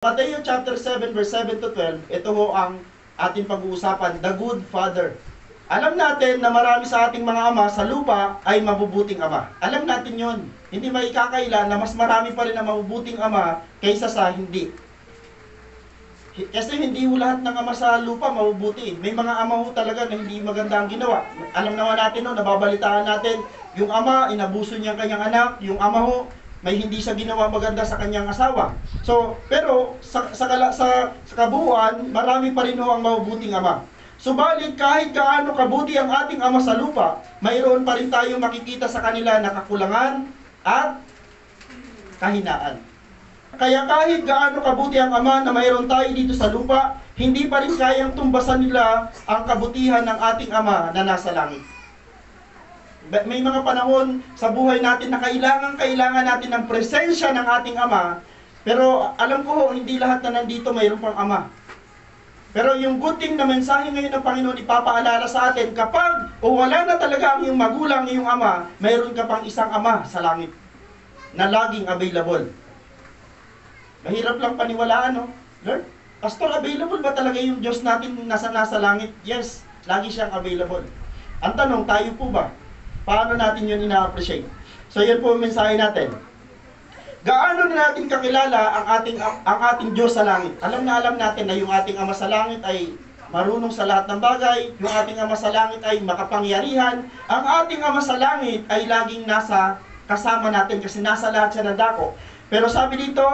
Mateo chapter 7 verse 7 to 12, ito ho ang ating pag-uusapan, the good father. Alam natin na marami sa ating mga ama sa lupa ay mabubuting ama. Alam natin yon. Hindi maikakaila na mas marami pa rin na mabubuting ama kaysa sa hindi. Kasi hindi ho lahat ng ama sa lupa mabubuti. May mga ama ho talaga na hindi maganda ang ginawa. Alam naman natin no, nababalitaan natin, yung ama, inabuso niya ang kanyang anak, yung ama ho, may hindi sa ginawa maganda sa kanyang asawa. So, pero sa kabuuan, marami pa rin ho ang mabubuting ama. Subalit kahit gaano kabuti ang ating ama sa lupa, mayroon pa rin tayong makikita sa kanila na kakulangan at kahinaan. Kaya kahit gaano kabuti ang ama na mayroon tayo dito sa lupa, hindi pa rin kayang tumbasan nila ang kabutihan ng ating ama na nasa langit. May mga panahon sa buhay natin na kailangan natin ng presensya ng ating ama. Pero alam ko, hindi lahat na nandito mayroon pang ama. Pero yung good thing na mensahe ngayon ng Panginoon ipapaalala sa atin, kapag wala na talaga ang iyong magulang, iyong ama, mayroon ka pang isang ama sa langit na laging available. Mahirap lang paniwalaan, no? Lord, Pastor, available ba talaga yung Diyos natin nasa langit? Yes, lagi siyang available. Ang tanong, tayo po ba? Paano natin yun ina-appreciate? So yan po ang mensahe natin. Gaano na natin kakilala ang ating Diyos sa langit? Alam natin na yung ating Ama sa langit ay marunong sa lahat ng bagay. Yung ating Ama sa langit ay makapangyarihan. Ang ating Ama sa langit ay laging nasa kasama natin kasi nasa lahat siya ng dako. Pero sabi dito,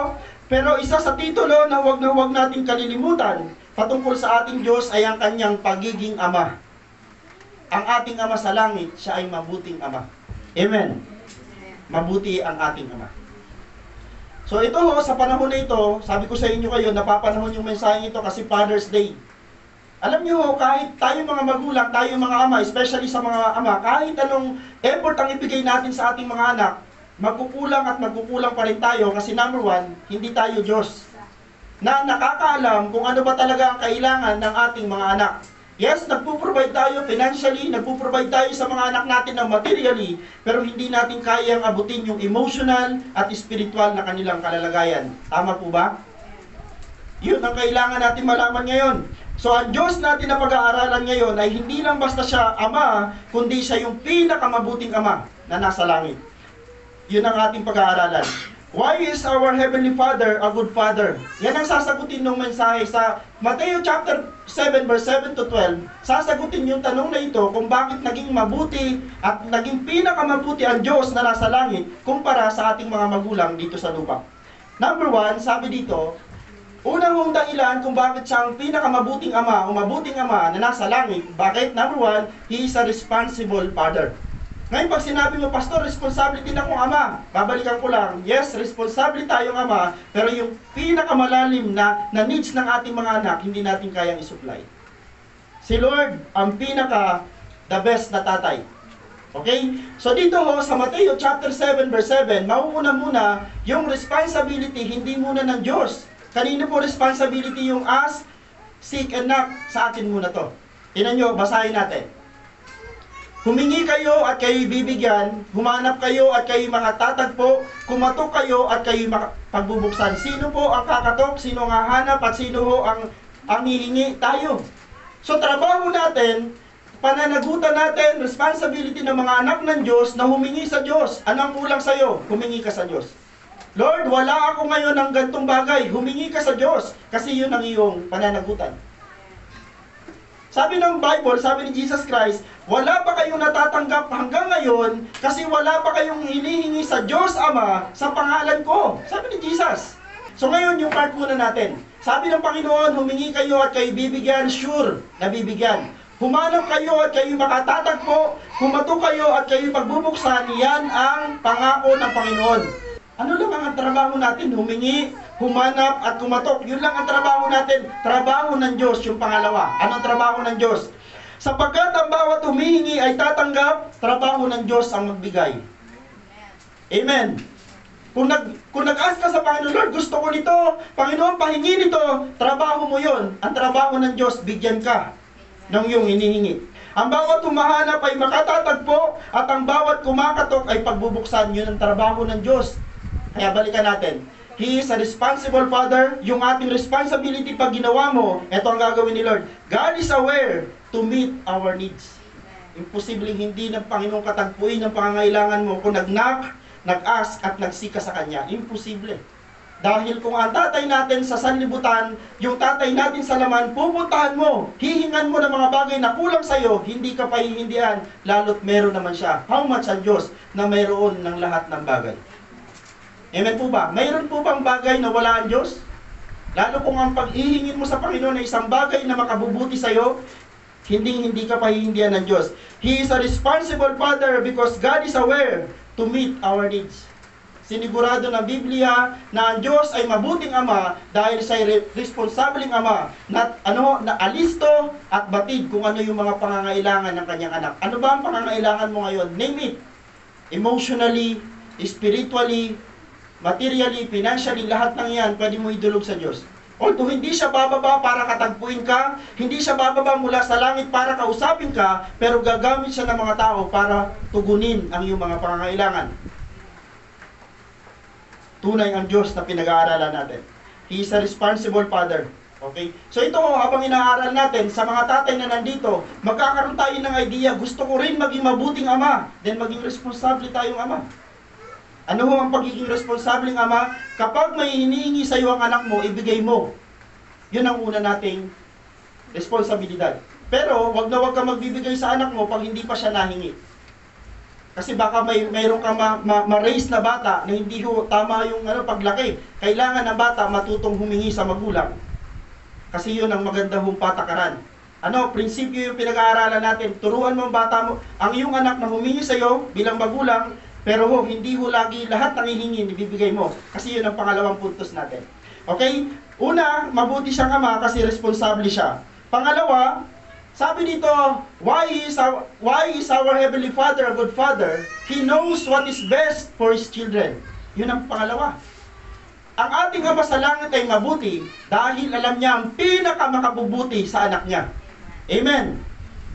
pero isa sa titulo na huwag natin kalilimutan patungkol sa ating Diyos ay ang kanyang pagiging Ama. Ang ating Ama sa langit, siya ay mabuting Ama. Amen. Mabuti ang ating Ama. So ito ho, sa panahon na ito, sabi ko sa inyo kayo, napapanahon yung mensahe ito kasi Father's Day. Alam niyo ho, kahit tayo mga magulang, tayo mga ama, especially sa mga ama, kahit anong effort ang ibigay natin sa ating mga anak, magkukulang pa rin tayo kasi number one, hindi tayo Diyos na nakakaalam kung ano ba talaga ang kailangan ng ating mga anak. Yes, nagpo-provide tayo financially, nagpo-provide tayo sa mga anak natin ng materially, pero hindi natin kayang abutin yung emotional at spiritual na kanilang kalalagayan. Tama po ba? Yun ang kailangan natin malaman ngayon. So, ang Diyos natin na pag-aaralan ngayon ay hindi lang basta siya Ama, kundi siya yung pinakamabuting Ama na nasa langit. Yun ang ating pag-aaralan. Why is our Heavenly Father a good Father? Yan ang sasagutin ng mensahe sa Mateo chapter 7 verse 7 to 12. Sasagutin yung tanong na ito kung bakit naging mabuti at naging pinakamabuti ang Diyos na nasa langit kumpara sa ating mga magulang dito sa lupa. Number one, sabi dito, unang dahilan kung bakit siya ang pinakamabuting ama o mabuting ama na nasa langit. Bakit? Number one, He is a responsible Father. Ngayon, pag sinabi mo, Pastor, responsible din akong ama, babalikan ko lang, yes, responsible tayong ama, pero yung pinakamalalim na needs ng ating mga anak, hindi natin kayang isupply. Si Lord, ang the best na tatay. Okay? So dito ho, sa Mateo chapter 7 verse 7, mauuna muna yung responsibility, hindi muna ng Diyos. Kanino po responsibility yung ask, seek, and knock? Sa atin muna to. Tingnan nyo, basahin natin. Humingi kayo at kayo bibigyan, humanap kayo at kayo makatatagpo, kumatok kayo at kayo pagbubuksan. Sino po ang kakatok, sino ang hahanap, at sino ho ang hihingi? Tayo. So trabaho natin, pananagutan natin, responsibility ng mga anak ng Diyos na humingi sa Diyos. Anong kulang sa'yo? Humingi ka sa Diyos. Lord, wala ako ngayon ng gantong bagay. Humingi ka sa Diyos kasi yun ang iyong pananagutan. Sabi ng Bible, sabi ni Jesus Christ, wala pa kayong natatanggap hanggang ngayon kasi wala pa kayong hinihingi sa Diyos Ama sa pangalan ko. Sabi ni Jesus. So ngayon yung part muna natin. Sabi ng Panginoon, humingi kayo at kayo bibigyan, sure na bibigyan. Humanap kayo at kayo makatatagpo, humatok kayo at kayo pagbubuksan, yan ang pangako ng Panginoon. Ano lang ang trabaho natin? Humingi, humanap, at kumatok. Yun lang ang trabaho natin. Trabaho ng Diyos, yung pangalawa. Anong trabaho ng Diyos? Sapagkat ang bawat humihingi ay tatanggap, trabaho ng Diyos ang magbigay. Amen. Kung nag-ask ka sa Panginoon, Lord, gusto ko nito, Panginoon, pahingi nito, trabaho mo yon. Ang trabaho ng Diyos, bigyan ka ng iyong hinihingi. Ang bawat humahanap ay makatatagpo, at ang bawat kumakatok ay pagbubuksan. Yun ang trabaho ng Diyos. Kaya balikan natin. He is a responsible Father. Yung ating responsibility pag ginawa mo, ito ang gagawin ni Lord. God is aware to meet our needs. Imposibleng hindi ng Panginoon katagpuin ang pangangailangan mo kung nag-knock, nag-ask at nagsika sa Kanya. Imposible. Dahil kung ang tatay natin sa sanlibutan, yung tatay natin sa laman, pupuntahan mo, hihingan mo ng mga bagay na kulang sa'yo, hindi ka pahihindihan, lalo't meron naman siya. How much ang Diyos na mayroon ng lahat ng bagay? Amen po ba? Mayroon po bang bagay na wala ang Diyos? Lalo kung ang paghihingin mo sa Panginoon ay isang bagay na makabubuti sa'yo, hindi ka pahihindihan ng Diyos. He is a responsible Father because God is aware to meet our needs. Sinigurado ng Biblia na ang Diyos ay mabuting Ama dahil siya'y responsableng Ama na alisto at batid kung ano yung mga pangangailangan ng kanyang anak. Ano ba ang pangangailangan mo ngayon? Name it. Emotionally, spiritually, materially, financially, lahat ng yan pwede mo idulog sa Diyos. Although hindi siya bababa para katagpuin ka, hindi siya bababa mula sa langit para kausapin ka, pero gagamit siya ng mga tao para tugunin ang iyong mga pangangailangan. Tunay ang Diyos na pinag-aaralan natin. He is a responsible Father. Okay? So ito, habang inaaral natin, sa mga tatay na nandito, magkakaroon tayo ng idea, gusto ko rin maging mabuting ama, then maging responsable tayong ama. Ano ho ang pagiging responsableng ama? Kapag may hinihingi sa iyo ang anak mo, ibigay mo. Yun ang una nating responsibilidad. Pero, wag na wag ka magbibigay sa anak mo pag hindi pa siya nahingi. Kasi baka mayroon kang ma-raise na bata na hindi ho tama yung paglaki. Kailangan ng bata matutong humingi sa magulang. Kasi yun ang maganda hong patakaran. Prinsipyo yung pinag-aaralan natin. Turuan mo ang bata mo, ang iyong anak na humingi sa iyo bilang magulang, pero hindi ho lagi lahat ng hihingin ibibigay mo. Kasi yun ang pangalawang puntos natin. Okay? Una, mabuti siyang ama kasi responsable siya. Pangalawa, sabi dito, why is our Heavenly Father a good Father? He knows what is best for His children. Yun ang pangalawa. Ang ating Ama sa langit ay mabuti dahil alam niya ang pinakamakabubuti sa anak niya. Amen.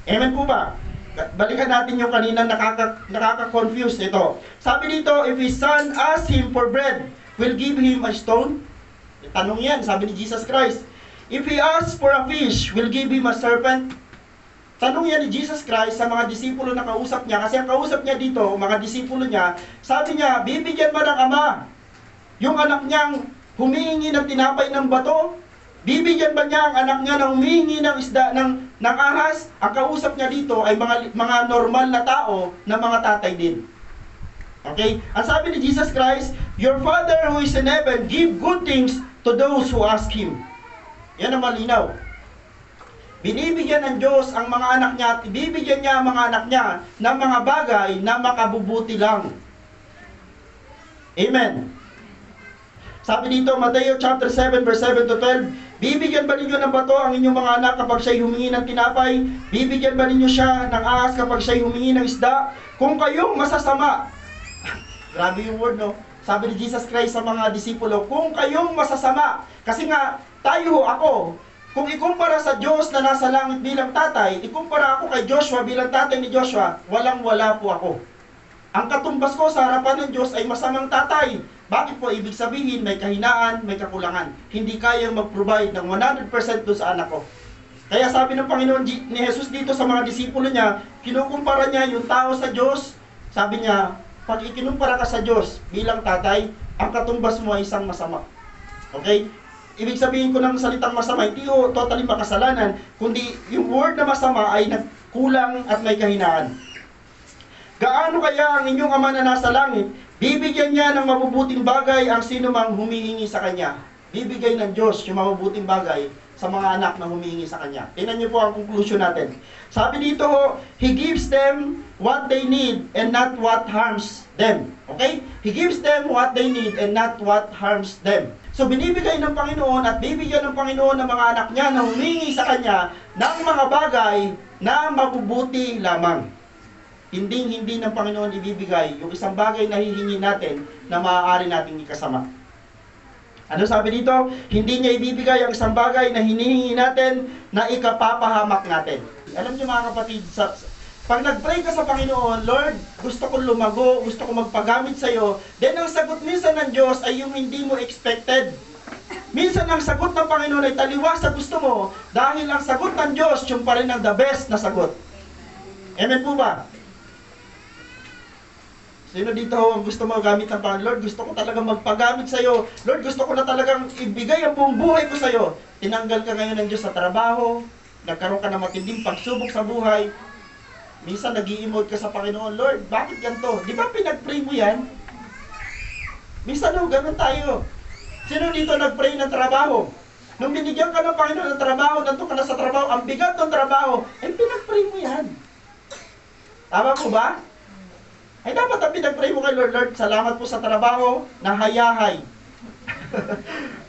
Amen po ba? Balikan natin yung kanina nakaka-confuse ito. Sabi dito, if his son asks him for bread, will give him a stone? Tanong yan, sabi ni Jesus Christ. If he asks for a fish, will give him a serpent? Tanong yan ni Jesus Christ sa mga disipulo na kausap niya. Kasi ang kausap niya dito, mga disipulo niya, sabi niya, bibigyan ba ng ama yung anak niyang humihingi ng tinapay ng bato? Bibigyan ba niya ang anak niya na humihingi ng isda ng ahas? Ang kausap niya dito ay mga normal na tao na mga tatay din. Okay? Ang sabi ni Jesus Christ, your Father who is in heaven, give good things to those who ask Him. Yan ang malinaw. Binibigyan ng Diyos ang mga anak niya at ibibigyan niya ang mga anak niya ng mga bagay na makabubuti lang. Amen. Sabi dito, Mateo chapter 7 verse 7 to 12, bibigyan ba ninyo ng bato ang inyong mga anak kapag siya'y humingi ng tinapay? Bibigyan ba ninyo siya ng ahas kapag siya'y humingi ng isda? Kung kayong masasama, grabe yung word, no? Sabi ni Jesus Christ sa mga disipulo, kung kayong masasama, kasi nga, ako, kung ikumpara sa Diyos na nasa langit bilang tatay, ikumpara ako kay Joshua bilang tatay ni Joshua, walang-wala po ako. Ang katumbas ko sa harapan ng Diyos ay masamang tatay. Bakit po? Ibig sabihin, may kahinaan, may kakulangan. Hindi kayang mag-provide ng 100% doon sa anak ko. Kaya sabi ng Panginoon ni Jesus dito sa mga disipulo niya, kinukumpara niya yung tao sa Diyos. Sabi niya, pag ikinumpara ka sa Diyos bilang tatay, ang katumbas mo ay isang masama. Okay? Ibig sabihin ko ng salitang masama, hindi o totally makasalanan, kundi yung word na masama ay nagkulang at may kahinaan. Gaano kaya ang inyong Ama na nasa langit, bibigyan niya ng mabubuting bagay ang sino mang humihingi sa Kanya. Bibigay ng Diyos yung mabubuting bagay sa mga anak na humihingi sa Kanya. Tingnan niyo po ang conclusion natin. Sabi dito, He gives them what they need and not what harms them. Okay? He gives them what they need and not what harms them. So binibigay ng Panginoon at bibigyan ng Panginoon ng mga anak niya na humingi sa Kanya ng mga bagay na mabubuti lamang. Hindi ng Panginoon ibibigay yung isang bagay na hihingi natin na maaari nating ikasama. Ano sabi dito? Hindi niya ibibigay ang isang bagay na hinihingi natin na ikapapahamak natin. Alam niyo mga kapatid, Pag nag-pray ka sa Panginoon, Lord, gusto ko lumago, gusto ko magpagamit sa'yo, then ang sagot minsan ng Diyos ay yung hindi mo expected. Minsan ang sagot ng Panginoon ay taliwas sa gusto mo, dahil ang sagot ng Diyos, yung pa rin ang the best na sagot. Amen po ba? Sino dito ang gusto mo gamit ng Panginoon? Lord, gusto ko talagang magpagamit sa'yo. Lord, gusto ko na talagang ibigay ang buong buhay ko sa'yo. Tinanggal ka ngayon ng Diyos sa trabaho, nagkaroon ka ng matinding pagsubok sa buhay. Minsan nag-i-emote ka sa Panginoon, Lord, bakit ganito? Di ba pinag-pray mo yan? Minsan ganun tayo. Sino dito nag-pray ng trabaho? Nung binigyan ka ng Panginoon ng trabaho, nandun ka na sa trabaho, ang bigat ng trabaho, ay pinag-pray mo yan. Tama po ba? Ay dapat ang pinag-pray mo kay Lord, Lord, salamat po sa trabaho na hayahay.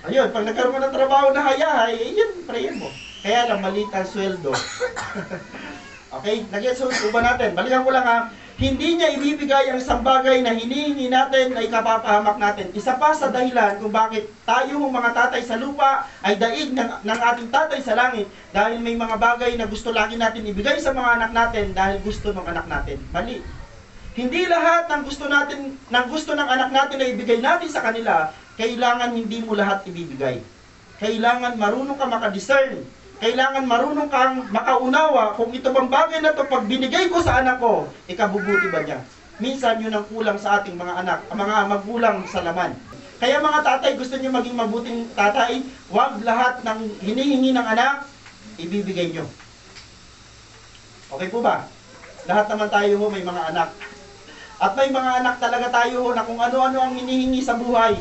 Ayun, pag nagkaroon ka ng trabaho na hayahay, yun, prayin mo. Kaya lang, maliit ang sweldo. Okay, nag-gets ba natin? Balikan ko lang ha. Hindi niya ibibigay ang isang bagay na hinihingi natin ay kapapahamak natin. Isa pa sa dahilan kung bakit tayo mga tatay sa lupa ay daig ng ating tatay sa langit. Dahil may mga bagay na gusto lagi natin ibigay sa mga anak natin dahil gusto ng anak natin. Mali. Hindi lahat ng gusto ng anak natin na ibigay natin sa kanila, kailangan hindi mo lahat ibibigay. Kailangan marunong ka makadiscern. Kailangan marunong kang makaunawa kung ito bang bagay na to pag binigay ko sa anak ko, ikabubuti ba niya? Minsan yun ang kulang sa ating mga anak, mga magulang sa laman. Kaya mga tatay, gusto niyo maging mabuting tatay, huwag lahat ng hinihingi ng anak, ibibigay niyo. Okay po ba? Lahat naman tayo ho may mga anak. At may mga anak talaga tayo ho na kung ano-ano ang hinihingi sa buhay.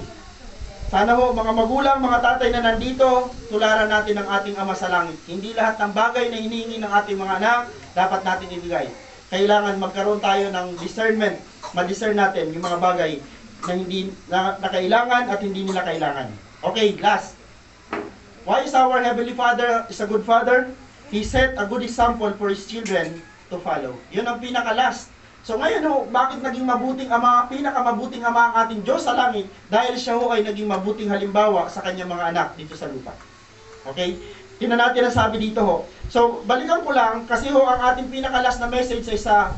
Sana ho, mga magulang, mga tatay na nandito, tularan natin ang ating Ama sa Langit. Hindi lahat ng bagay na hinihingi ng ating mga anak, dapat natin ibigay. Kailangan magkaroon tayo ng discernment. Ma-discern natin yung mga bagay na hindi na kailangan at hindi nila kailangan. Okay, last. Why is our Heavenly Father is a good Father? He set a good example for His children to follow. Yun ang pinaka-last. So ngayon ho, bakit naging mabuting ama, pinakamabuting ama ang ating Diyos sa langit? Dahil siya ho ay naging mabuting halimbawa sa kanyang mga anak dito sa lupa. Okay? Tingnan natin ang sabi dito ho. So, balikan ko lang, kasi ho ang ating pinakalas na message ay sa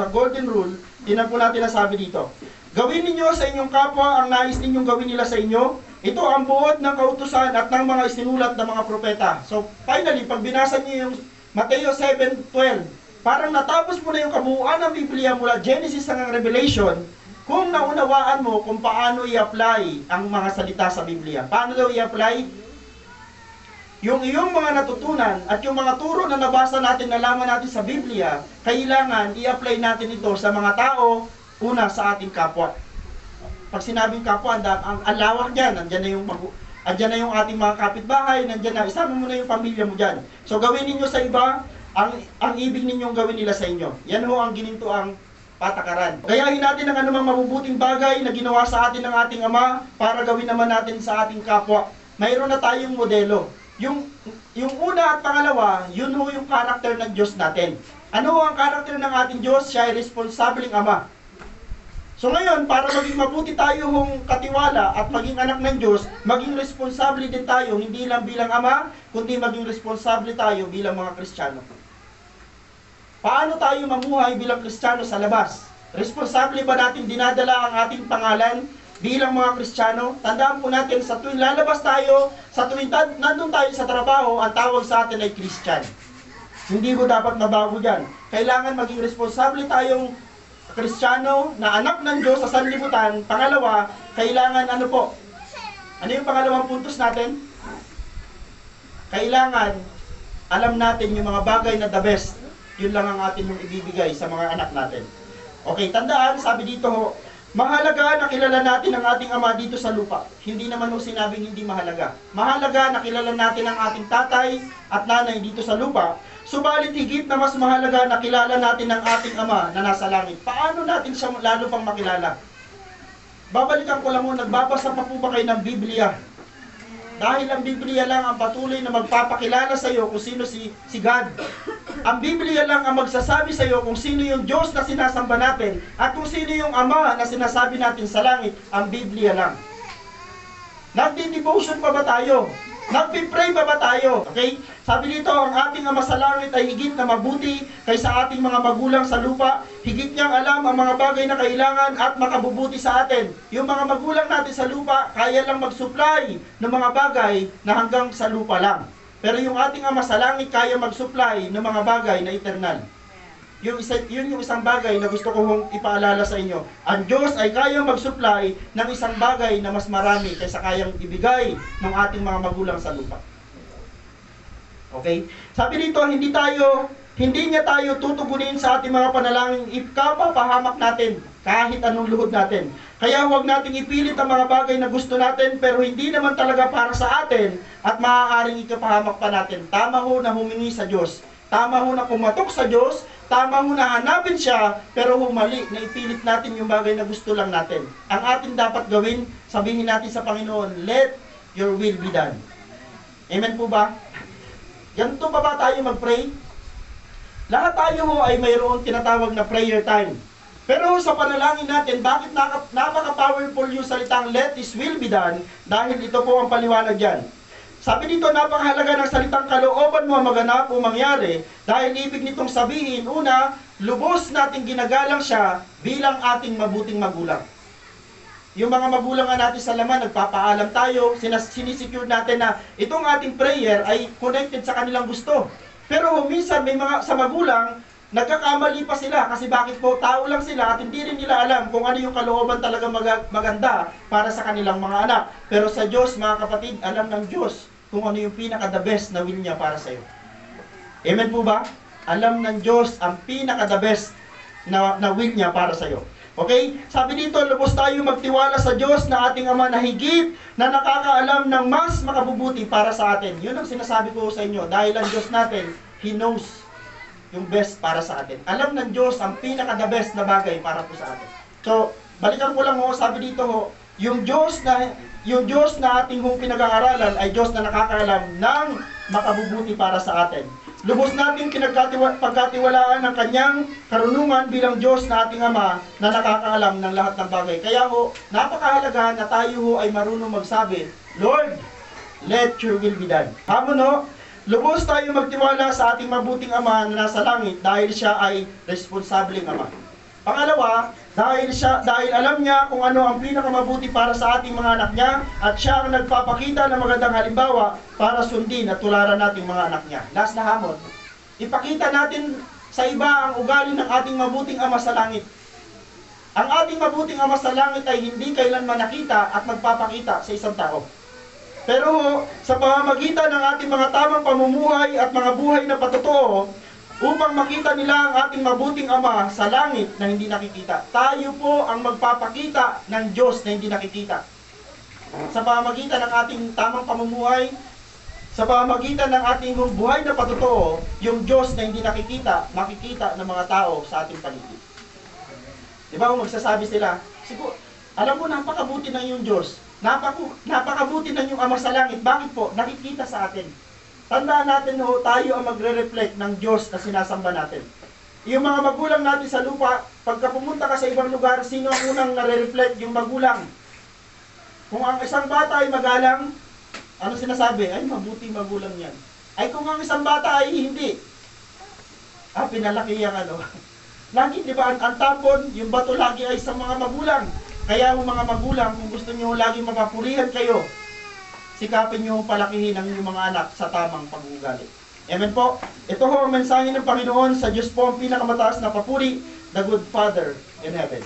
golden rule. Tingnan po natin ang sabi dito. Gawin ninyo sa inyong kapwa ang nais ninyong gawin nila sa inyo. Ito ang buod ng kautusan at ng mga isinulat ng mga propeta. So, finally, pag binasa niyo yung Mateo 7:12, parang natapos mo na yung kabuuan ng Biblia mula Genesis hanggang Revelation kung naunawaan mo kung paano i-apply ang mga salita sa Biblia. Paano daw i-apply? Yung iyong mga natutunan at yung mga turo na nabasa natin, nalaman natin sa Biblia, kailangan i-apply natin ito sa mga tao, una sa ating kapwa. Pag sinabing kapwa, ang lawak dyan, andyan na yung ating mga kapitbahay, nandyan na, isama mo na yung pamilya mo dyan. So gawin ninyo sa iba, ang ibig ninyong gawin nila sa inyo. Yan ho ang gininto ang patakaran. Gayahin natin ang anumang mabubuting bagay na ginawa sa atin ng ating Ama para gawin naman natin sa ating kapwa. Mayroon na tayong modelo. Yung una at pangalawa, yun ho yung karakter ng Diyos natin. Ano ho ang karakter ng ating Diyos? Siya ay responsableng Ama. So ngayon, para maging mabuti tayo hong katiwala at maging anak ng Diyos, maging responsable din tayo, hindi lang bilang Ama, kundi maging responsable tayo bilang mga Kristiyano. Paano tayo mamuhay bilang Kristiyano sa labas? Responsable ba natin dinadala ang ating pangalan bilang mga Kristiyano? Tandaan po natin, sa tuwing lalabas tayo, sa tuwing nandun tayo sa trabaho, ang tawag sa atin ay Christian. Hindi ko dapat mabago dyan. Kailangan maging responsable tayong Kristiyano na anak ng Diyos sa sanlibutan. Pangalawa, kailangan ano po? Ano yung pangalawang puntos natin? Kailangan alam natin yung mga bagay na the best. Yun lang ang atin yung ibibigay sa mga anak natin. Okay, tandaan, sabi dito ho, mahalaga na kilala natin ang ating Ama dito sa lupa. Hindi naman ho sinabing hindi mahalaga. Mahalaga na kilala natin ang ating tatay at nanay dito sa lupa. Subalit higit na mas mahalaga na kilala natin ang ating Ama na nasa langit. Paano natin siya lalo pang makilala? Babalikan ko lang mo, nagbabasa pa po ba kayo ng Biblia? Dahil ang Biblia lang ang patuloy na magpapakilala sa iyo kung sino si God. Ang Biblia lang ang magsasabi sa iyo kung sino yung Diyos na sinasamba natin at kung sino yung Ama na sinasabi natin sa langit. Ang Biblia lang. Nagdi-devotion pa ba tayo? Nagpipray pa ba tayo? Okay? Sabi dito, ang ating Ama sa langit ay higit na mabuti kaysa ating mga magulang sa lupa. Higit niyang alam ang mga bagay na kailangan at makabubuti sa atin. Yung mga magulang natin sa lupa, kaya lang mag-supply ng mga bagay na hanggang sa lupa lang. Pero yung ating Ama sa langit, kaya mag-supply ng mga bagay na eternal. Yun yung isang bagay na gusto kong ipaalala sa inyo. Ang Diyos ay kayang mag-supply ng isang bagay na mas marami kaysa kayang ibigay ng ating mga magulang sa lupa. Okay? Sabi dito, hindi niya tayo tutugunin sa ating mga panalangin ikapapahamak natin kahit anong luhod natin. Kaya huwag nating ipilit ang mga bagay na gusto natin pero hindi naman talaga para sa atin at maaaring ikapahamak pa natin. Tama ho na humingi sa Diyos. Tama ho na kumatok sa Diyos. Tama ho na hanapin siya, pero humali na ipilit natin yung bagay na gusto lang natin. Ang ating dapat gawin, sabihin natin sa Panginoon, let your will be done. Amen po ba? Ganito pa ba tayo mag-pray? Lahat tayo ho ay mayroon tinatawag na prayer time. Pero sa panalangin natin, bakit napaka-powerful yung salitang let his will be done? Dahil ito po ang paliwanag dyan. Sabi dito, napakahalaga ng salitang kalooban mo maganap o mangyari dahil ibig nitong sabihin, una, lubos nating ginagalang siya bilang ating mabuting magulang. Yung mga magulang nga natin sa laman, nagpapaalam tayo, sinisecure natin na itong ating prayer ay connected sa kanilang gusto. Pero minsan may mga sa magulang, nagkakamali pa sila kasi bakit po tao lang sila at hindi rin nila alam kung ano yung kalooban talaga maganda para sa kanilang mga anak. Pero sa Diyos, mga kapatid, alam ng Diyos kung ano yung pinaka-the best na will niya para sa iyo. Amen po ba? Alam ng Diyos ang pinaka-the best na will niya para sa iyo. Okay? Sabi dito, lubos tayo magtiwala sa Diyos na ating Ama na higit na nakakaalam ng mas makabubuti para sa atin. Yun ang sinasabi ko sa inyo. Dahil ang Diyos natin, He knows yung best para sa atin. Alam ng Diyos ang pinaka-the best na bagay para po sa atin. So, balikan ko lang ho, sabi dito ho, yung Diyos na ating pinag-aaralan ay Diyos na nakakaalam ng makabubuti para sa atin. Lubos nating pagkatiwalaan ng kanyang karunungan bilang Diyos na ating Ama na nakakaalam ng lahat ng bagay. Kaya ho, napakahalaga na tayo ho ay marunong magsabi, Lord, let your will be done. Hamon ho, lubos tayo magtiwala sa ating mabuting Ama na nasa langit dahil siya ay responsableng Ama. Pangalawa, dahil alam niya kung ano ang pinakamabuti para sa ating mga anak niya at siya ang nagpapakita ng magandang halimbawa para sundin at tularan nating mga anak niya. Last na hamon, ipakita natin sa iba ang ugali ng ating mabuting Ama sa langit. Ang ating mabuting Ama sa langit ay hindi kailanman nakita at magpapakita sa isang tao. Pero sa pamamagitan ng ating mga tamang pamumuhay at mga buhay na patotoo, upang makita nila ang ating mabuting Ama sa langit na hindi nakikita. Tayo po ang magpapakita ng Diyos na hindi nakikita. Sa pamamagitan ng ating tamang pamumuhay, sa pamamagitan ng ating buhay na patotoo, yung Diyos na hindi nakikita, makikita ng mga tao sa ating paligid. Di ba kung magsasabi sila, siguro, alam mo, napakabuti ng yung Diyos. Napakabuti ng yung Ama sa langit. Bakit po? Nakikita sa atin. Tandaan natin ho, tayo ang magre-reflect ng Diyos na sinasamba natin. Yung mga magulang natin sa lupa, pagka pumunta ka sa ibang lugar, sino ang unang nare-reflect? Yung magulang. Kung ang isang bata ay magalang, ano sinasabi? Ay, mabuti magulang yan. Ay, kung ang isang bata ay hindi, pinalaki yung ano. Lagi, di ba, ang tapon, yung bato lagi ay sa mga magulang. Kaya mga magulang, kung gusto nyo lagi mapapurihan kayo, sikapin nyo palakihin ang inyong mga anak sa tamang pag-uugali. Amen po. Ito ho ang mensahe ng Panginoon sa Diyos po ang pinakamataas na papuri, the good Father in heaven.